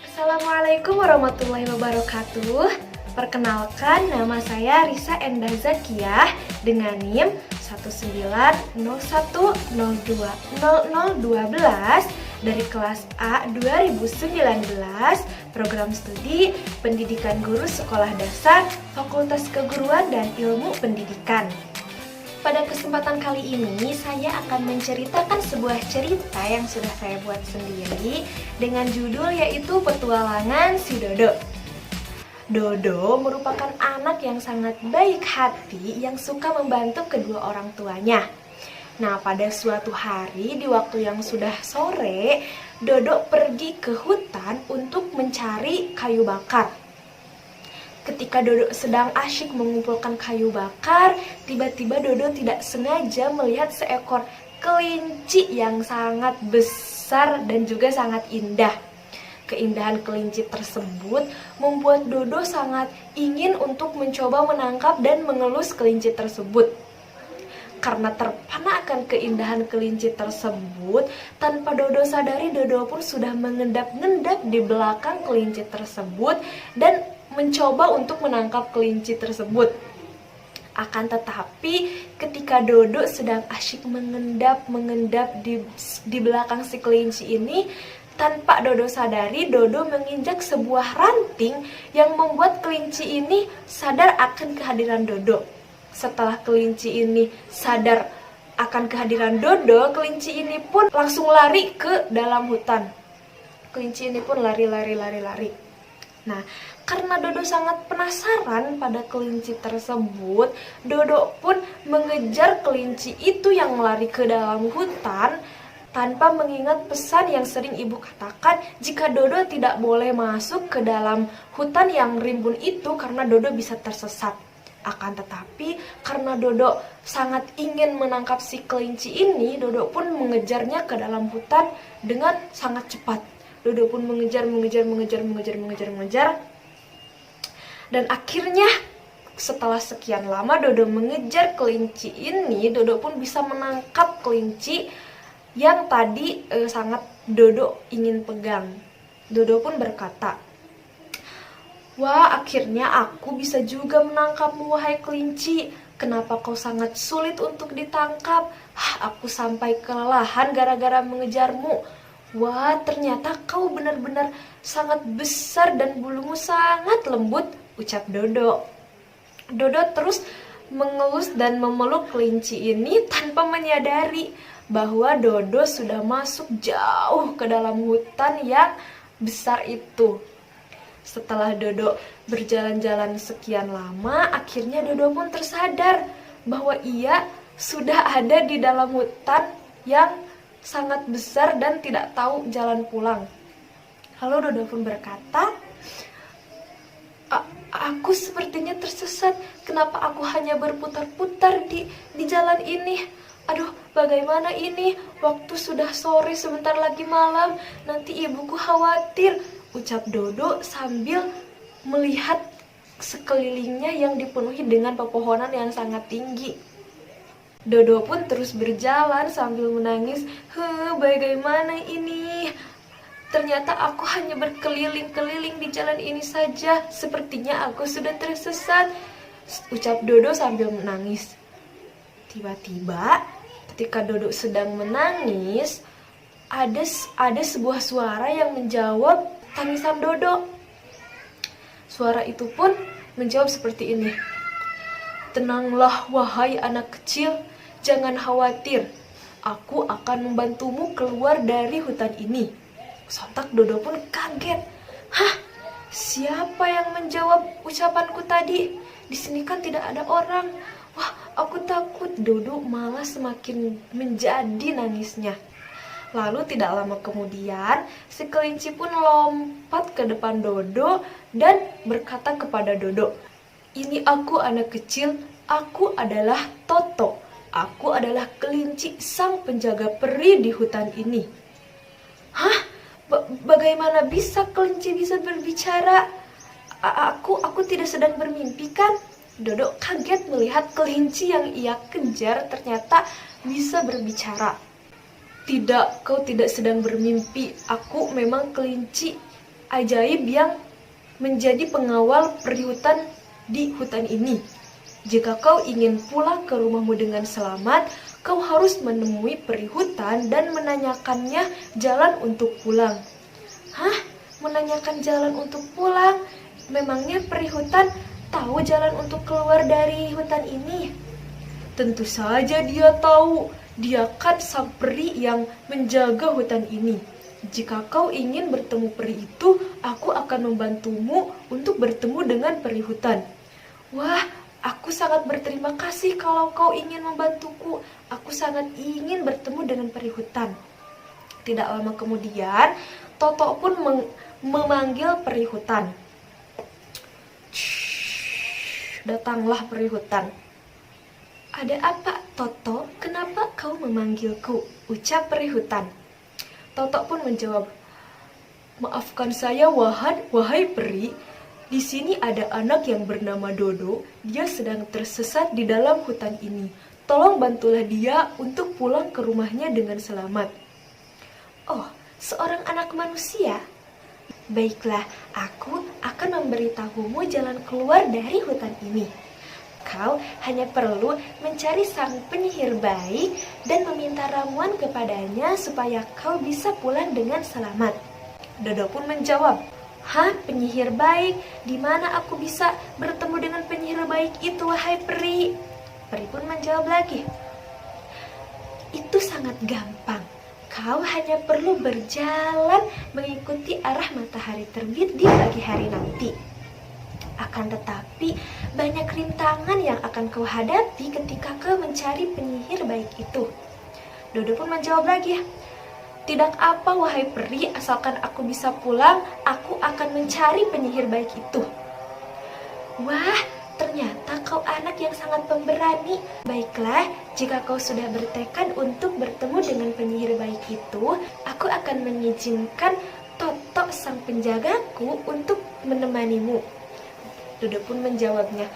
Assalamualaikum warahmatullahi wabarakatuh. Perkenalkan, nama saya Risa Enda Zakiyah dengan NIM 19010200012 dari kelas A 2019, program studi Pendidikan Guru Sekolah Dasar, Fakultas Keguruan dan Ilmu Pendidikan. Pada kesempatan kali ini, saya akan menceritakan sebuah cerita yang sudah saya buat sendiri dengan judul yaitu Petualangan si Dodo. Dodo merupakan anak yang sangat baik hati yang suka membantu kedua orang tuanya. Nah, pada suatu hari di waktu yang sudah sore, Dodo pergi ke hutan untuk mencari kayu bakar. Ketika Dodo sedang asyik mengumpulkan kayu bakar, tiba-tiba Dodo tidak sengaja melihat seekor kelinci yang sangat besar dan juga sangat indah. Keindahan kelinci tersebut membuat Dodo sangat ingin untuk mencoba menangkap dan mengelus kelinci tersebut. Karena terpana akan keindahan kelinci tersebut, tanpa Dodo sadari Dodo pun sudah mengendap-endap di belakang kelinci tersebut dan mencoba untuk menangkap kelinci tersebut. Akan tetapi ketika Dodo sedang asyik mengendap di belakang si kelinci ini, tanpa Dodo sadari, Dodo menginjak sebuah ranting yang membuat kelinci ini sadar akan kehadiran Dodo. Setelah kelinci ini sadar akan kehadiran Dodo, kelinci ini pun langsung lari ke dalam hutan. Kelinci ini pun lari. Nah, karena Dodo sangat penasaran pada kelinci tersebut, Dodo pun mengejar kelinci itu yang lari ke dalam hutan tanpa mengingat pesan yang sering ibu katakan jika Dodo tidak boleh masuk ke dalam hutan yang rimbun itu karena Dodo bisa tersesat. Akan tetapi karena Dodo sangat ingin menangkap si kelinci ini, Dodo pun mengejarnya ke dalam hutan dengan sangat cepat. Dodo pun mengejar. Dan akhirnya setelah sekian lama Dodo mengejar kelinci ini, Dodo pun bisa menangkap kelinci yang tadi sangat Dodo ingin pegang. Dodo pun berkata, "Wah, akhirnya aku bisa juga menangkapmu, wahai kelinci. Kenapa kau sangat sulit untuk ditangkap? Aku sampai kelelahan gara-gara mengejarmu. Wah, ternyata kau benar-benar sangat besar dan bulumu sangat lembut," ucap Dodo. Dodo terus mengelus dan memeluk kelinci ini tanpa menyadari bahwa Dodo sudah masuk jauh ke dalam hutan yang besar itu. Setelah Dodo berjalan-jalan sekian lama, akhirnya Dodo pun tersadar bahwa ia sudah ada di dalam hutan yang sangat besar dan tidak tahu jalan pulang. Lalu Dodo pun berkata, Aku sepertinya tersesat. Kenapa aku hanya berputar-putar di jalan ini? Aduh, bagaimana ini? Waktu sudah sore, sebentar lagi malam. Nanti ibuku khawatir," ucap Dodo sambil melihat sekelilingnya yang dipenuhi dengan pepohonan yang sangat tinggi. Dodo pun terus berjalan sambil menangis. Bagaimana ini? Ternyata aku hanya berkeliling-keliling di jalan ini saja. Sepertinya aku sudah tersesat, ucap Dodo sambil menangis. Tiba-tiba, ketika Dodo sedang menangis, ada sebuah suara yang menjawab tangisan Dodo. Suara itu pun menjawab seperti ini. "Tenanglah, wahai anak kecil. Jangan khawatir, aku akan membantumu keluar dari hutan ini." Sontak Dodo pun kaget. Siapa yang menjawab ucapanku tadi? Di sini kan tidak ada orang. Wah, aku takut. Dodo malah semakin menjadi nangisnya. Lalu tidak lama kemudian, si kelinci pun lompat ke depan Dodo dan berkata kepada Dodo, "Ini aku anak kecil, aku adalah Toto. Aku adalah kelinci sang penjaga peri di hutan ini." Bagaimana bisa kelinci bisa berbicara? Aku tidak sedang bermimpi kan? Dodo kaget melihat kelinci yang ia kejar ternyata bisa berbicara. Tidak, kau tidak sedang bermimpi. Aku memang kelinci ajaib yang menjadi pengawal perihutan di hutan ini. Jika kau ingin pulang ke rumahmu dengan selamat, kau harus menemui perihutan dan menanyakannya jalan untuk pulang. Hah? Menanyakan jalan untuk pulang? Memangnya perihutan tahu jalan untuk keluar dari hutan ini? Tentu saja dia tahu. Dia kan sang peri yang menjaga hutan ini. Jika kau ingin bertemu peri itu, aku akan membantumu untuk bertemu dengan peri hutan. Wah, aku sangat berterima kasih kalau kau ingin membantuku. Aku sangat ingin bertemu dengan peri hutan. Tidak lama kemudian, Toto pun memanggil peri hutan. Datanglah peri hutan. Ada apa, Toto? Kenapa kau memanggilku? Ucap peri hutan. Toto pun menjawab, maafkan saya wahai peri. Di sini ada anak yang bernama Dodo. Dia sedang tersesat di dalam hutan ini. Tolong bantulah dia untuk pulang ke rumahnya dengan selamat. Oh, seorang anak manusia? Baiklah, aku akan memberitahumu jalan keluar dari hutan ini. Kau hanya perlu mencari sang penyihir baik dan meminta ramuan kepadanya supaya kau bisa pulang dengan selamat. Dodo pun menjawab, hah, penyihir baik? Di mana aku bisa bertemu dengan penyihir baik itu, wahai peri? Peri pun menjawab lagi, itu sangat gampang. Kau hanya perlu berjalan mengikuti arah matahari terbit di pagi hari nanti. Akan tetapi, banyak rintangan yang akan kau hadapi ketika kau mencari penyihir baik itu. Dodo pun menjawab lagi, tidak apa wahai peri, asalkan aku bisa pulang, aku akan mencari penyihir baik itu. Wah, ternyata kau anak yang sangat pemberani. Baiklah, jika kau sudah bertekad untuk bertemu dengan penyihir baik itu, aku akan mengizinkan Toto sang penjagaku untuk menemanimu. Dodo pun menjawabnya,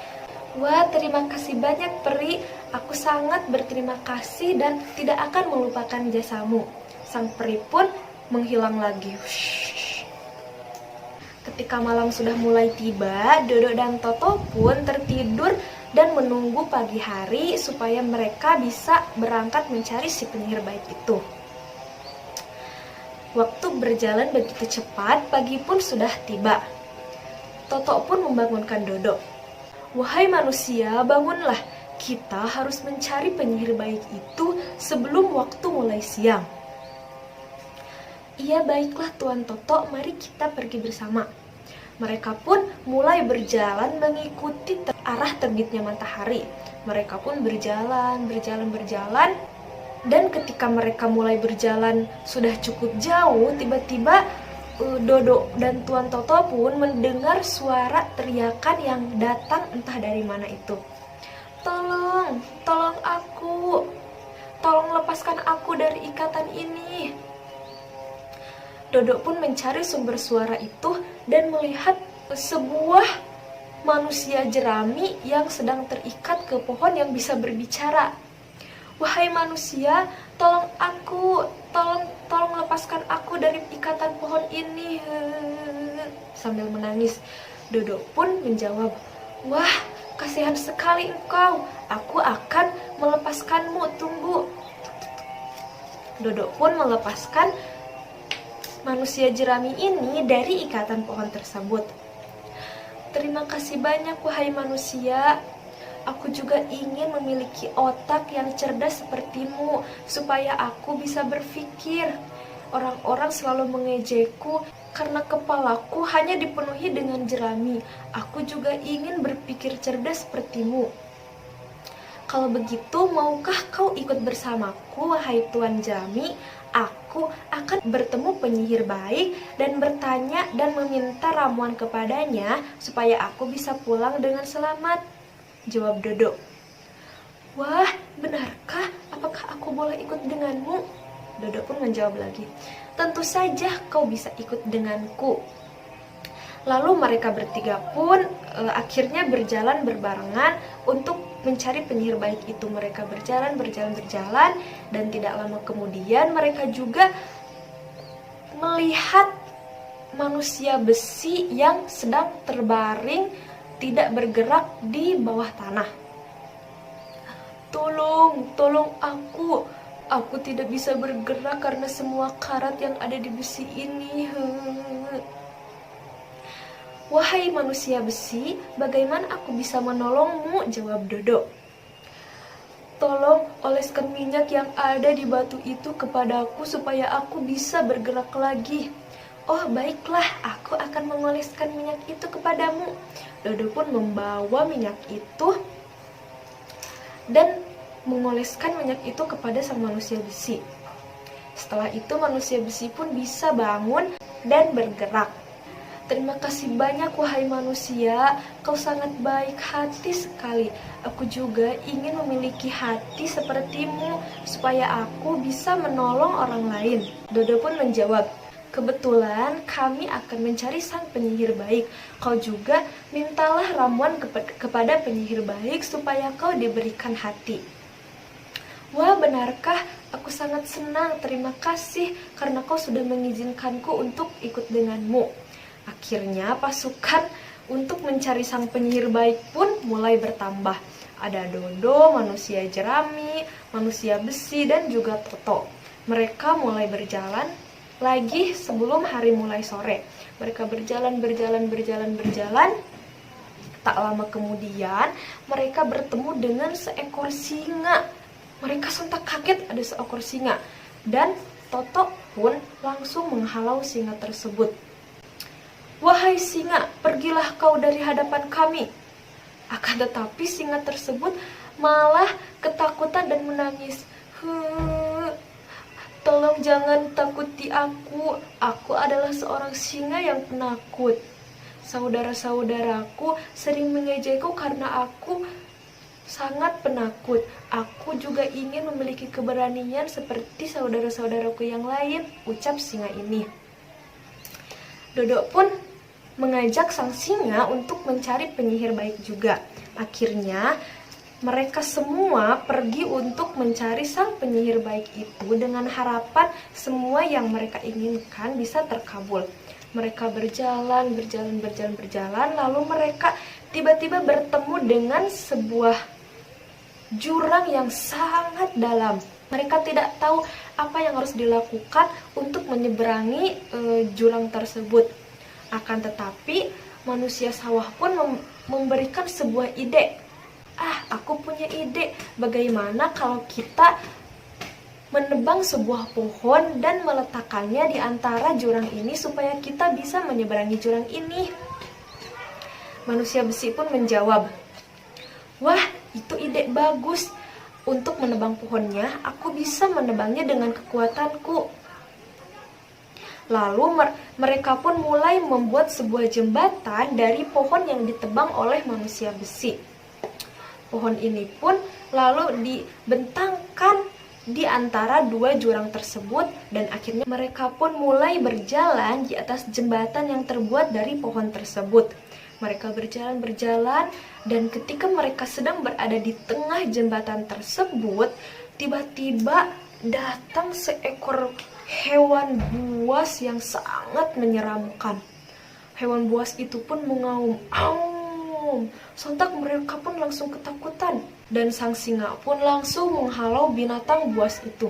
wah, terima kasih banyak peri, aku sangat berterima kasih dan tidak akan melupakan jasamu. Sang peri pun menghilang lagi. Ketika malam sudah mulai tiba, Dodo dan Toto pun tertidur dan menunggu pagi hari supaya mereka bisa berangkat mencari si penyihir baik itu. Waktu berjalan begitu cepat, pagi pun sudah tiba. Toto pun membangunkan Dodo. Wahai manusia, bangunlah. Kita harus mencari penyihir baik itu sebelum waktu mulai siang. Iya, baiklah Tuan Toto, mari kita pergi bersama. Mereka pun mulai berjalan mengikuti arah terbitnya matahari. Mereka pun berjalan. Dan ketika mereka mulai berjalan sudah cukup jauh, tiba-tiba Dodo dan Tuan Toto pun mendengar suara teriakan yang datang entah dari mana itu. Tolong aku. Tolong lepaskan aku dari ikatan ini. Dodo pun mencari sumber suara itu dan melihat sebuah manusia jerami yang sedang terikat ke pohon yang bisa berbicara. Wahai manusia, tolong aku, tolong lepaskan aku dari ikatan pohon ini. Sambil menangis, Dodo pun menjawab, wah, kasihan sekali engkau, aku akan melepaskanmu, tunggu. Dodo pun melepaskan manusia jerami ini dari ikatan pohon tersebut. Terima kasih banyak wahai manusia. Aku juga ingin memiliki otak yang cerdas sepertimu, supaya aku bisa berpikir. Orang-orang selalu mengejekku karena kepalaku hanya dipenuhi dengan jerami. Aku juga ingin berpikir cerdas sepertimu. Kalau begitu, maukah kau ikut bersamaku, wahai Tuan Jerami? Aku akan bertemu penyihir baik dan bertanya dan meminta ramuan kepadanya supaya aku bisa pulang dengan selamat. Jawab Dodo. Wah, benarkah? Apakah aku boleh ikut denganmu? Dodo pun menjawab lagi. Tentu saja kau bisa ikut denganku. Lalu mereka bertiga pun akhirnya berjalan berbarengan untuk mencari penyihir baik itu. Mereka berjalan, dan tidak lama kemudian mereka juga melihat manusia besi yang sedang terbaring tidak bergerak di bawah tanah. Tolong aku tidak bisa bergerak karena semua karat yang ada di besi ini. Wahai manusia besi, bagaimana aku bisa menolongmu? Jawab Dodo. Tolong oleskan minyak yang ada di batu itu kepadaku supaya aku bisa bergerak lagi. Oh baiklah, aku akan mengoleskan minyak itu kepadamu. Dodo pun membawa minyak itu dan mengoleskan minyak itu kepada sang manusia besi. Setelah itu manusia besi pun bisa bangun dan bergerak. Terima kasih banyak wahai manusia, kau sangat baik hati sekali. Aku juga ingin memiliki hati sepertimu supaya aku bisa menolong orang lain. Dodo pun menjawab, kebetulan kami akan mencari sang penyihir baik. Kau juga mintalah ramuan kepada penyihir baik supaya kau diberikan hati. Wah, benarkah? Aku sangat senang, terima kasih karena kau sudah mengizinkanku untuk ikut denganmu. Akhirnya pasukan untuk mencari sang penyihir baik pun mulai bertambah. Ada Dodo, manusia jerami, manusia besi, dan juga Toto. Mereka mulai berjalan lagi sebelum hari mulai sore. Mereka berjalan. Tak lama kemudian mereka bertemu dengan seekor singa. Mereka sontak kaget ada seekor singa. Dan Toto pun langsung menghalau singa tersebut. Wahai singa, pergilah kau dari hadapan kami. Akan tetapi singa tersebut malah ketakutan dan menangis. Tolong jangan takuti aku. Aku adalah seorang singa yang penakut. Saudara-saudaraku sering mengejekku karena aku sangat penakut. Aku juga ingin memiliki keberanian seperti saudara-saudaraku yang lain, ucap singa ini. Dodo pun mengajak sang singa untuk mencari penyihir baik juga. Akhirnya mereka semua pergi untuk mencari sang penyihir baik itu dengan harapan semua yang mereka inginkan bisa terkabul. Mereka berjalan, lalu mereka tiba-tiba bertemu dengan sebuah jurang yang sangat dalam. Mereka tidak tahu apa yang harus dilakukan untuk menyeberangi jurang tersebut. Akan tetapi manusia sawah pun memberikan sebuah ide. Aku punya ide. Bagaimana kalau kita menebang sebuah pohon dan meletakkannya di antara jurang ini supaya kita bisa menyeberangi jurang ini? Manusia besi pun menjawab, wah, itu ide bagus. Untuk menebang pohonnya, aku bisa menebangnya dengan kekuatanku. Lalu mereka pun mulai membuat sebuah jembatan dari pohon yang ditebang oleh manusia besi. Pohon ini pun lalu dibentangkan di antara dua jurang tersebut dan akhirnya mereka pun mulai berjalan di atas jembatan yang terbuat dari pohon tersebut. Mereka berjalan dan ketika mereka sedang berada di tengah jembatan tersebut, tiba-tiba datang seekor hewan buas yang sangat menyeramkan. Hewan buas itu pun mengaum, "Aum!" Sontak mereka pun langsung ketakutan dan sang singa pun langsung menghalau binatang buas itu.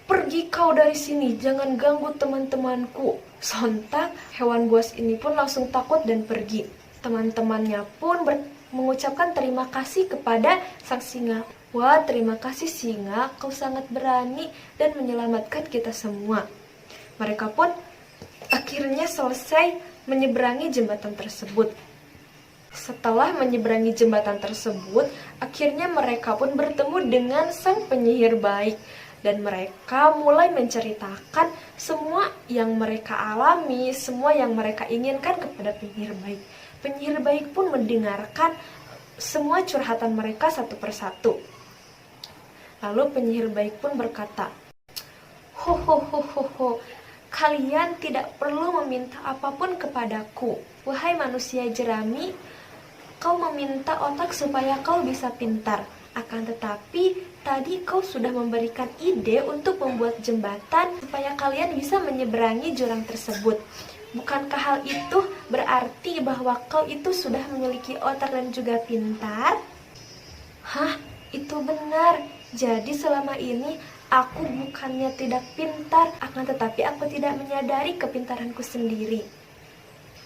"Pergi kau dari sini, jangan ganggu teman-temanku." Sontak hewan buas ini pun langsung takut dan pergi. Teman-temannya pun mengucapkan terima kasih kepada sang singa. Wah, terima kasih singa, kau sangat berani dan menyelamatkan kita semua. Mereka pun akhirnya selesai menyeberangi jembatan tersebut. Setelah menyeberangi jembatan tersebut, akhirnya mereka pun bertemu dengan sang penyihir baik. Dan mereka mulai menceritakan semua yang mereka alami, semua yang mereka inginkan kepada penyihir baik. Penyihir baik pun mendengarkan semua curhatan mereka satu persatu. Lalu penyihir baik pun berkata, Ho, kalian tidak perlu meminta apapun kepadaku. Wahai manusia jerami, kau meminta otak supaya kau bisa pintar. Akan tetapi, tadi kau sudah memberikan ide untuk membuat jembatan supaya kalian bisa menyeberangi jurang tersebut. Bukankah hal itu berarti bahwa kau itu sudah memiliki otak dan juga pintar? Hah, itu benar. Jadi selama ini aku bukannya tidak pintar, akan tetapi aku tidak menyadari kepintaranku sendiri.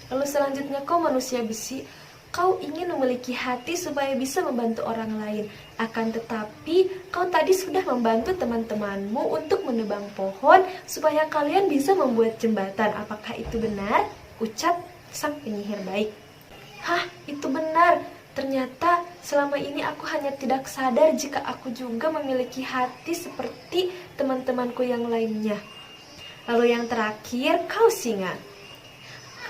Lalu selanjutnya kau manusia besi, kau ingin memiliki hati supaya bisa membantu orang lain. Akan tetapi kau tadi sudah membantu teman-temanmu untuk menebang pohon supaya kalian bisa membuat jembatan. Apakah itu benar? Ucap sang penyihir baik. Hah, itu benar. Ternyata selama ini aku hanya tidak sadar jika aku juga memiliki hati seperti teman-temanku yang lainnya. Lalu yang terakhir, kau singa.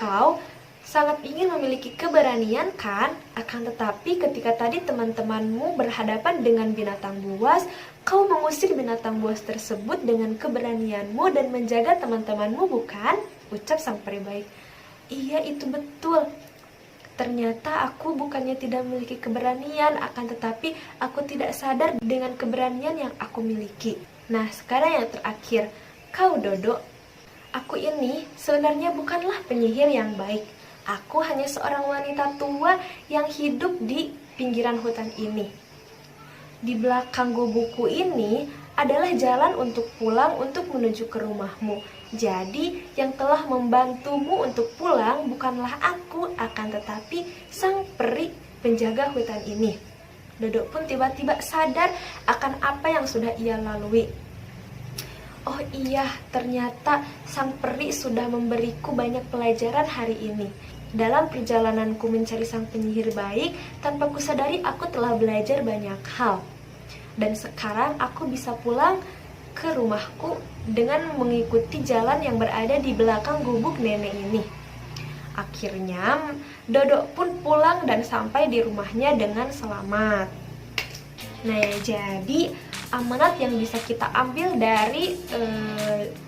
Kau sangat ingin memiliki keberanian kan? Akan tetapi ketika tadi teman-temanmu berhadapan dengan binatang buas, kau mengusir binatang buas tersebut dengan keberanianmu dan menjaga teman-temanmu, bukan? Ucap sang peri baik. Iya, itu betul. Ternyata aku bukannya tidak memiliki keberanian, akan tetapi aku tidak sadar dengan keberanian yang aku miliki. Nah, sekarang yang terakhir, kau Dodo. Aku ini sebenarnya bukanlah penyihir yang baik. Aku hanya seorang wanita tua yang hidup di pinggiran hutan ini. Di belakang gubukku ini adalah jalan untuk pulang untuk menuju ke rumahmu. Jadi, yang telah membantumu untuk pulang bukanlah aku, akan tetapi sang peri penjaga hutan ini. Dodo pun tiba-tiba sadar akan apa yang sudah ia lalui. Oh iya, ternyata sang peri sudah memberiku banyak pelajaran hari ini. Dalam perjalananku mencari sang penyihir baik, tanpa kusadari aku telah belajar banyak hal. Dan sekarang aku bisa pulang ke rumahku dengan mengikuti jalan yang berada di belakang gubuk nenek ini. Akhirnya, Dodo pun pulang dan sampai di rumahnya dengan selamat. Nah, jadi amanat yang bisa kita ambil dari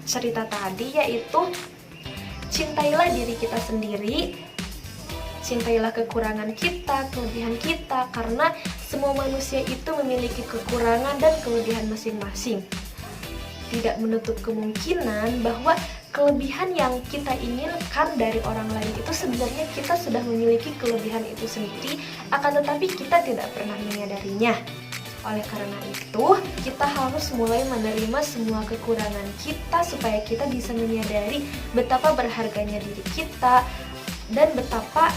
cerita tadi yaitu cintailah diri kita sendiri, cintailah kekurangan kita, kelebihan kita, karena semua manusia itu memiliki kekurangan dan kelebihan masing-masing. Tidak menutup kemungkinan bahwa kelebihan yang kita inginkan dari orang lain itu sebenarnya kita sudah memiliki kelebihan itu sendiri, akan tetapi kita tidak pernah menyadarinya. Oleh karena itu, kita harus mulai menerima semua kekurangan kita supaya kita bisa menyadari betapa berharganya diri kita dan betapa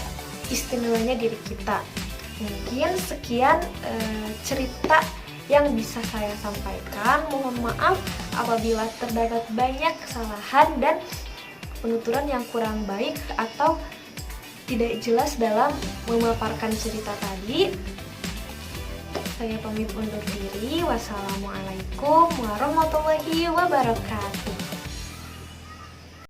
istimewanya diri kita. Mungkin sekian cerita yang bisa saya sampaikan. Mohon maaf apabila terdapat banyak kesalahan dan penuturan yang kurang baik atau tidak jelas dalam memaparkan cerita tadi. Saya pamit undur diri. Wassalamualaikum warahmatullahi wabarakatuh.